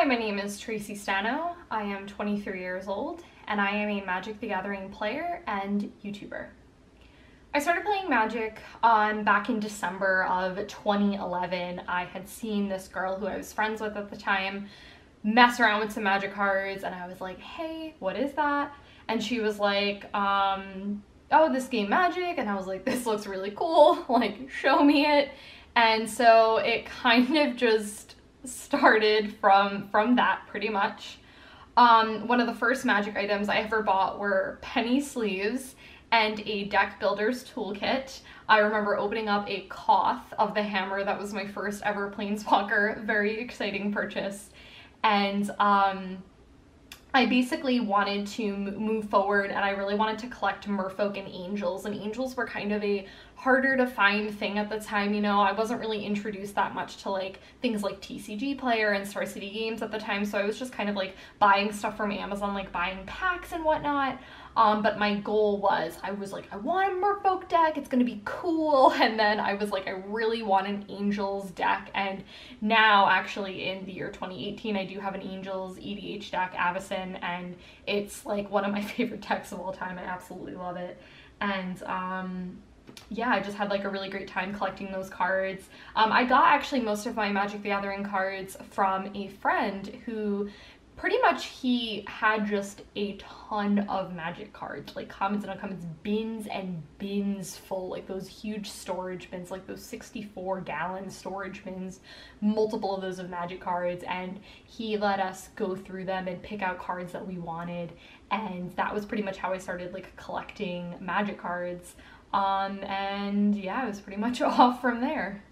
my name is Tracy Stano. I am 23 years old, and I am a Magic the Gathering player and YouTuber. I started playing Magic back in December of 2011. I had seen this girl who I was friends with at the time mess around with some Magic cards, and I was like, hey, what is that? And she was like, oh, this game Magic, and I was like, this looks really cool, like, show me it. And so it kind of just started from that, pretty much. One of the first Magic items I ever bought were penny sleeves and a deck builder's toolkit. I remember opening up a Koth of the Hammer. That was my first ever Planeswalker. Very exciting purchase. And I basically wanted to move forward, and I really wanted to collect merfolk and angels, and angels were kind of a harder to find thing at the time. You know, I wasn't really introduced that much to like things like TCG Player and Star City Games at the time, so I was just kind of like buying stuff from Amazon, like buying packs and whatnot. But my goal was, I was like, I want a merfolk deck, it's gonna be cool. And then I was like, I really want an angels deck. And now, actually, in the year 2018, I do have an angels EDH deck, Avacyn, and it's like one of my favorite decks of all time. I absolutely love it. And yeah, I just had like a really great time collecting those cards. I got actually most of my Magic the Gathering cards from a friend who pretty much he had just a ton of Magic cards, like commons and uncommons, bins and bins full, like those huge storage bins, like those 64-gallon storage bins, multiple of those of Magic cards, and he let us go through them and pick out cards that we wanted, and that was pretty much how I started like collecting Magic cards. And yeah, it was pretty much off from there.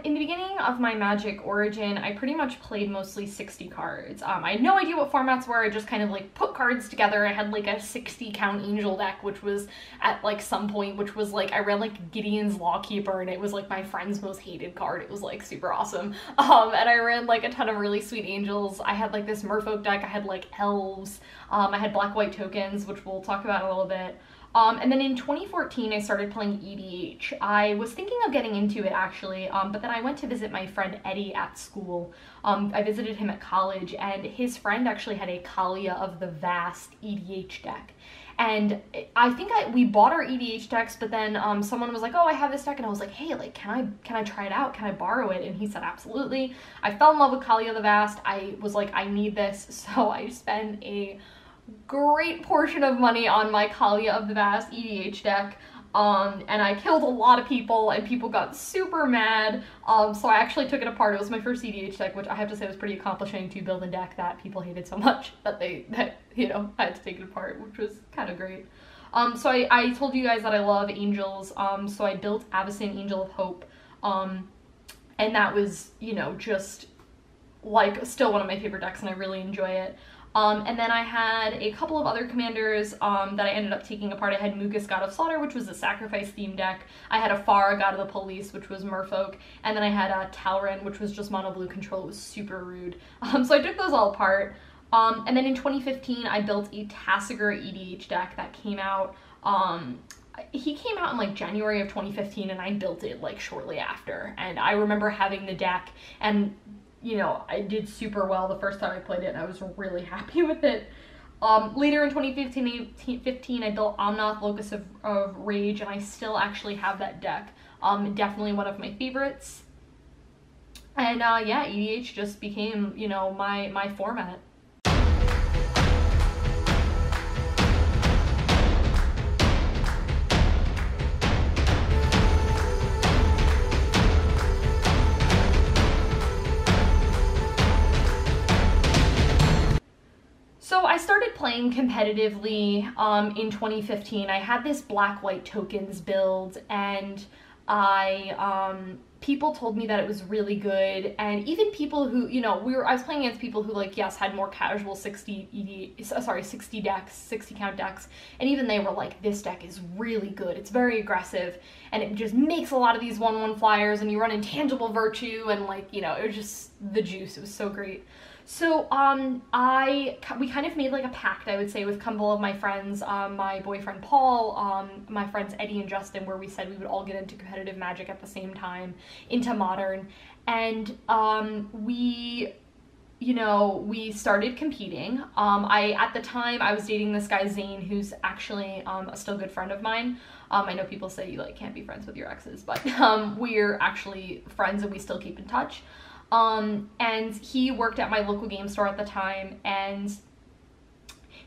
In the beginning of my Magic origin, I pretty much played mostly 60 cards. I had no idea what formats were. I just kind of like put cards together. I had like a 60 count angel deck, which was at like some point, which was like, I read like Gideon's Lawkeeper, and it was like my friend's most hated card. It was like super awesome. And I read like a ton of really sweet angels. I had like this merfolk deck. I had like elves. I had black-white tokens, which we'll talk about in a little bit. And then in 2014, I started playing EDH. I was thinking of getting into it, actually, but then I went to visit my friend Eddie at school. I visited him at college, and his friend actually had a Kalia of the Vast EDH deck. And I think we bought our EDH decks, but then someone was like, oh, I have this deck, and I was like, hey, like, can I try it out? Can I borrow it? And he said, absolutely. I fell in love with Kalia of the Vast. I was like, I need this, so I spent a great portion of money on my Kalia of the Vast EDH deck, and I killed a lot of people, and people got super mad, so I actually took it apart. It was my first EDH deck, which I have to say was pretty accomplishing to build a deck that people hated so much that you know, I had to take it apart, which was kind of great. So I told you guys that I love angels, so I built Avacyn Angel of Hope, and that was, you know, just like still one of my favorite decks, and I really enjoy it. And then I had a couple of other commanders that I ended up taking apart. I had Mughis, God of Slaughter, which was a sacrifice themed deck. I had Afara, God of the Police, which was merfolk. And then I had Talrand, which was just mono blue control. It was super rude. So I took those all apart. And then in 2015, I built a Tasigur EDH deck that came out. He came out in like January of 2015, and I built it like shortly after. And I remember having the deck, and you know, I did super well the first time I played it, and I was really happy with it. Later in 2015, I built Omnath, Locus of Rage, and I still actually have that deck. Definitely one of my favorites. And yeah, EDH just became, you know, my format. So I started playing competitively in 2015. I had this black-white tokens build, and people told me that it was really good, and even people who, you know, I was playing against people who, like, yes, had more casual 60 decks, 60 count decks, and even they were like, this deck is really good, it's very aggressive, and it just makes a lot of these 1/1 flyers, and you run Intangible Virtue, and, like, you know, it was just the juice. It was so great. So we kind of made like a pact, I would say, with a couple of my friends, my boyfriend Paul, my friends Eddie and Justin, where we said we would all get into competitive Magic at the same time, into Modern, and we started competing. At the time I was dating this guy Zane, who's actually a still good friend of mine. I know people say you like can't be friends with your exes, but we're actually friends and we still keep in touch. And he worked at my local game store at the time, and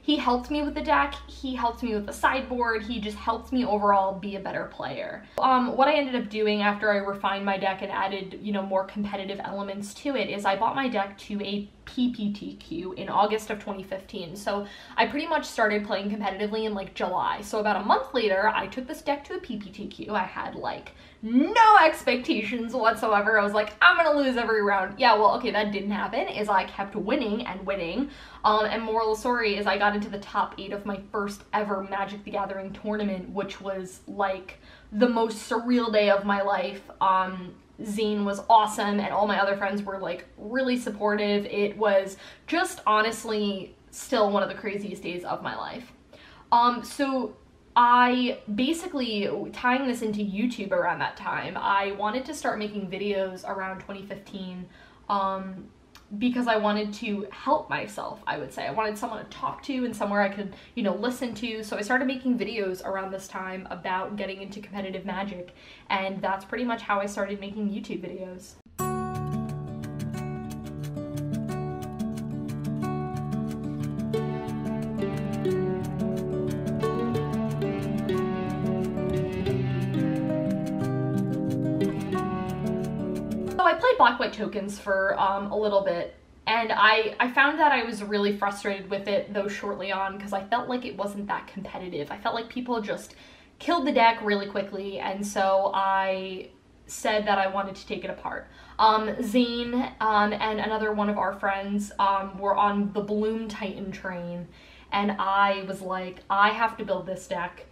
he helped me with the deck, he helped me with the sideboard, he just helped me overall be a better player. What I ended up doing after I refined my deck and added, more competitive elements to it is I bought my deck to a PPTQ in August of 2015. So I pretty much started playing competitively in like July. So about a month later, I took this deck to a PPTQ. I had like no expectations whatsoever. I was like, I'm gonna lose every round. Yeah, well, okay, that didn't happen, is I kept winning and winning. And moral of the story is I got into the top 8 of my first ever Magic the Gathering tournament, which was like the most surreal day of my life. Zane was awesome, and all my other friends were like really supportive. It was just honestly still one of the craziest days of my life. So I basically, tying this into YouTube around that time, I wanted to start making videos around 2015 because I wanted to help myself, I would say. I wanted someone to talk to and somewhere I could, listen to. So I started making videos around this time about getting into competitive Magic, and that's pretty much how I started making YouTube videos. I played Black-White Tokens for a little bit, and I found that I was really frustrated with it, though, shortly on, because I felt like it wasn't that competitive. I felt like people just killed the deck really quickly, and so I said that I wanted to take it apart. Zane and another one of our friends were on the Bloom Titan train, and I was like, I have to build this deck.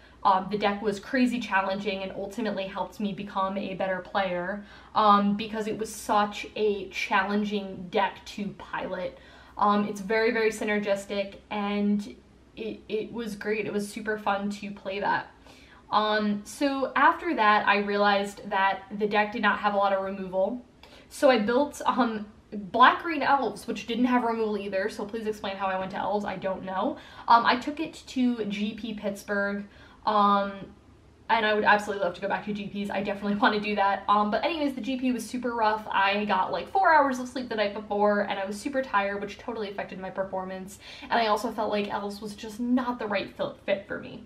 The deck was crazy challenging and ultimately helped me become a better player because it was such a challenging deck to pilot. It's very, very synergistic, and it was great. It was super fun to play that. So after that, I realized that the deck did not have a lot of removal. So I built Black-Green Elves, which didn't have removal either, so please explain how I went to Elves. I don't know. I took it to GP Pittsburgh. And I would absolutely love to go back to GPs. I definitely want to do that. But anyways, the GP was super rough. I got like 4 hours of sleep the night before, and I was super tired, which totally affected my performance. And I also felt like Elves was just not the right fit for me.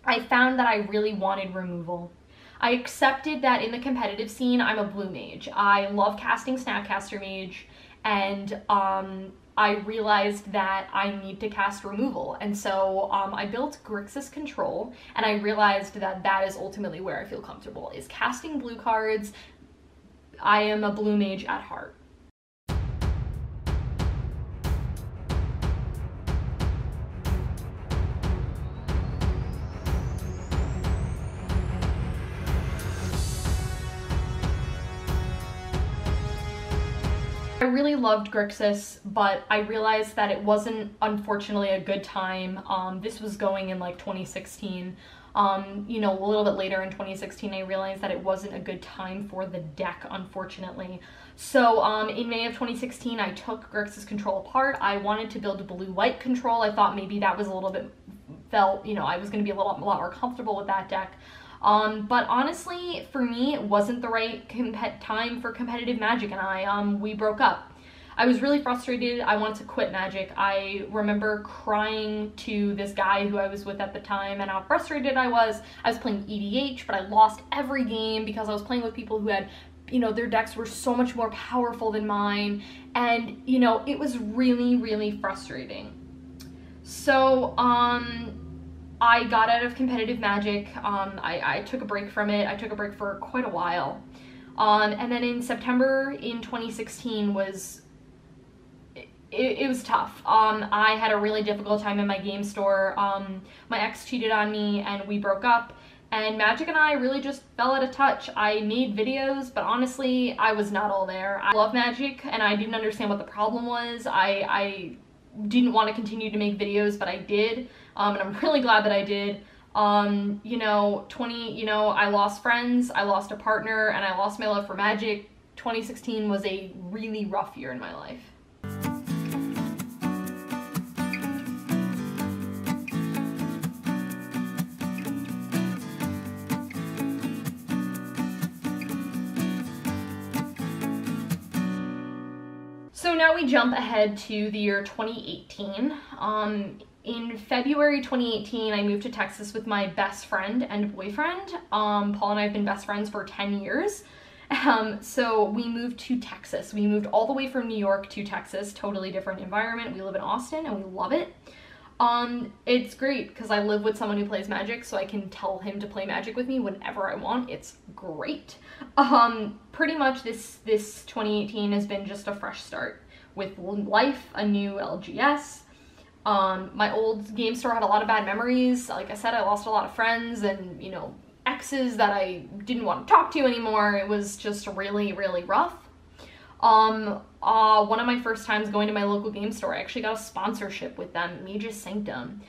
I found that I really wanted removal. I accepted that in the competitive scene, I'm a blue mage. I love casting Snapcaster Mage, and I realized that I need to cast removal, and so I built Grixis Control, and I realized that that is ultimately where I feel comfortable, is casting blue cards. I am a blue mage at heart. I really loved Grixis, but I realized that it wasn't, unfortunately, a good time. This was going in like 2016. A little bit later in 2016, I realized that it wasn't a good time for the deck, unfortunately. So in May of 2016, I took Grixis Control apart. I wanted to build a blue-white control. I thought maybe that was a little bit, I was going to be a lot more comfortable with that deck. But honestly, for me, it wasn't the right time for competitive Magic, and we broke up. I was really frustrated. I wanted to quit Magic. I remember crying to this guy who I was with at the time and how frustrated I was. I was playing EDH, but I lost every game because I was playing with people who had, their decks were so much more powerful than mine, and, it was really, really frustrating. So, I got out of competitive Magic. I took a break from it. I took a break for quite a while. And then in September in 2016 it was tough. I had a really difficult time in my game store. My ex cheated on me and we broke up, and Magic and I really just fell out of touch. I made videos, but honestly, I was not all there. I love Magic, and I didn't understand what the problem was. I didn't want to continue to make videos, but I did, and I'm really glad that I did. You know, I lost friends, I lost a partner, and I lost my love for Magic. 2016 was a really rough year in my life. So now we jump ahead to the year 2018. In February 2018, I moved to Texas with my best friend and boyfriend. Paul and I have been best friends for 10 years. So we moved to Texas. We moved all the way from New York to Texas, totally different environment. We live in Austin and we love it. It's great because I live with someone who plays Magic, so I can tell him to play Magic with me whenever I want. It's great. Pretty much this 2018 has been just a fresh start with life, a new LGS. My old game store had a lot of bad memories. Like I said, I lost a lot of friends and, you know, exes that I didn't want to talk to anymore. It was just really, really rough. One of my first times going to my local game store, I actually got a sponsorship with them, Mage's Sanctum.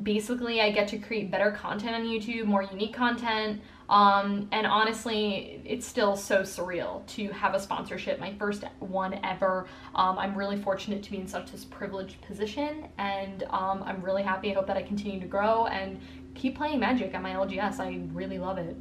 Basically, I get to create better content on YouTube, more unique content, and honestly, it's still so surreal to have a sponsorship, my first one ever. I'm really fortunate to be in such a privileged position, and I'm really happy. I hope that I continue to grow and keep playing Magic at my LGS. I really love it.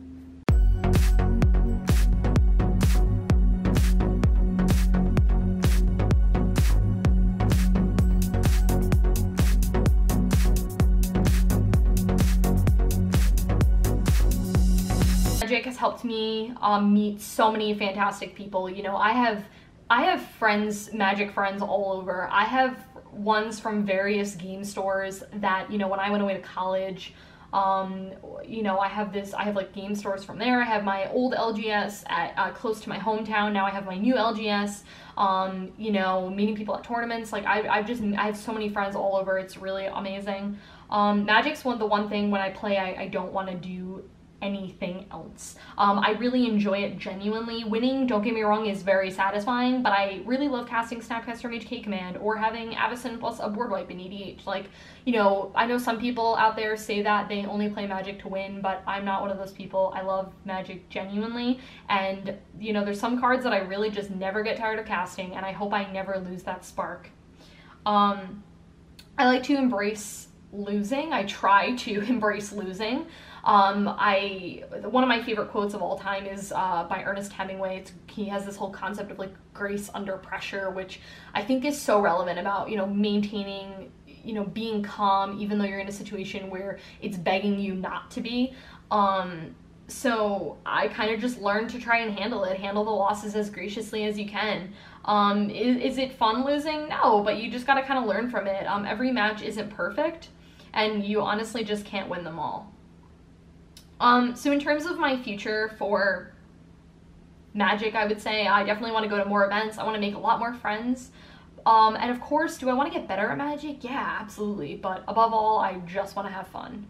Magic has helped me meet so many fantastic people. You know, I have friends, Magic friends all over. I have ones from various game stores that, you know, when I went away to college, you know, I have like game stores from there. I have my old LGS at close to my hometown. Now I have my new LGS. You know, meeting people at tournaments. Like I have so many friends all over. It's really amazing. Magic's the one thing when I play, I don't want to do anything else. I really enjoy it genuinely. Winning, don't get me wrong, is very satisfying, but I really love casting Snapcaster Mage K Command or having Avacyn plus a board wipe in EDH. Like, you know, I know some people out there say that they only play Magic to win, but I'm not one of those people. I love Magic genuinely, and, you know, there's some cards that I really just never get tired of casting, and I hope I never lose that spark. I like to embrace losing. I try to embrace losing. One of my favorite quotes of all time is by Ernest Hemingway. He has this whole concept of like grace under pressure, which I think is so relevant about, you know, maintaining, you know, being calm even though you're in a situation where it's begging you not to be. So I kind of just learned to try and handle the losses as graciously as you can. Is it fun losing? No, but you just got to kind of learn from it. Every match isn't perfect, and you honestly just can't win them all. So in terms of my future for Magic, I would say I definitely want to go to more events. I want to make a lot more friends. And of course, do I want to get better at Magic? Yeah, absolutely. But above all, I just want to have fun.